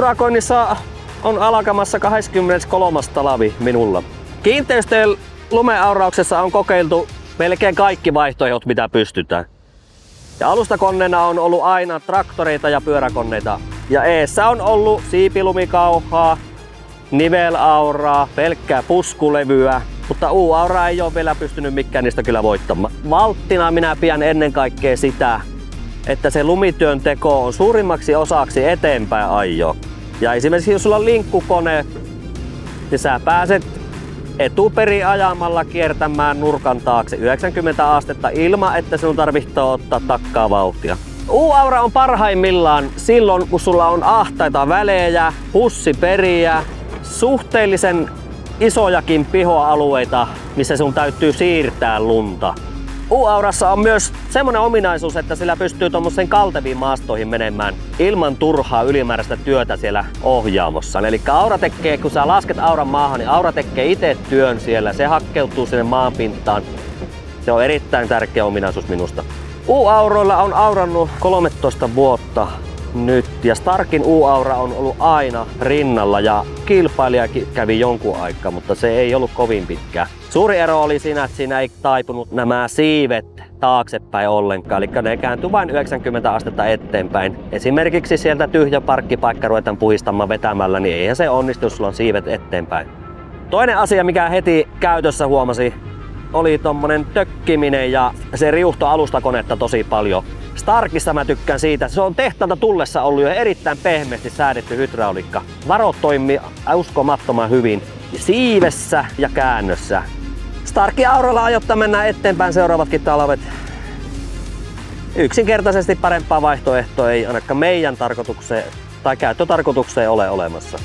Urakoinnissa on alkamassa 23. talvi minulla. Kiinteistöjen lumeaurauksessa on kokeiltu melkein kaikki vaihtoehdot, mitä pystytään. Ja alustakoneena on ollut aina traktoreita ja pyöräkoneita. Ja eessä on ollut siipilumikauhaa, nivelauraa, pelkkää puskulevyä, mutta U-auraa ei ole vielä pystynyt mikään niistä kyllä voittamaan. Valttina minä pidän ennen kaikkea sitä, että se lumityön teko on suurimmaksi osaksi eteenpäin ajo. Ja esimerkiksi jos sulla on linkkukone, niin sä pääset etuperin ajamalla kiertämään nurkan taakse 90 astetta ilman, että sinun tarvitsee ottaa takkaa vauhtia. U-aura on parhaimmillaan silloin, kun sulla on ahtaita välejä, pussiperiä, suhteellisen isojakin pihoalueita, missä sun täytyy siirtää lunta. U-aurassa on myös semmoinen ominaisuus, että sillä pystyy tuommoisen kalteviin maastoihin menemään ilman turhaa ylimääräistä työtä siellä ohjaamossa. Eli aura tekee, kun sä lasket auran maahan, niin aura tekee itse työn siellä. Se hakkeutuu sinne maanpintaan. Se on erittäin tärkeä ominaisuus minusta. U-auroilla on aurannut 13 vuotta nyt ja Starkin U-aura on ollut aina rinnalla ja kilpailijakin kävi jonkun aikaa, mutta se ei ollut kovin pitkä. Suuri ero oli siinä, että siinä ei taipunut nämä siivet taaksepäin ollenkaan, eli ne kääntyi vain 90 astetta eteenpäin. Esimerkiksi sieltä tyhjä parkkipaikka ruvetaan puhistamaan vetämällä, niin eihän se onnistu, jos sulla on siivet eteenpäin. Toinen asia, mikä heti käytössä huomasi, oli tommonen tökkiminen ja se riuhto alustakonetta tosi paljon. Starkissa mä tykkään siitä, se on tehtaalta tullessa ollut jo erittäin pehmeästi säädetty hydrauliikka. Varot toimii uskomattoman hyvin siivessä ja käännössä. Starkin auralla ajotta mennään eteenpäin seuraavatkin talvet. Yksinkertaisesti parempaa vaihtoehtoa ei ainakaan meidän tarkoitukseen tai käyttötarkoitukseen ole olemassa.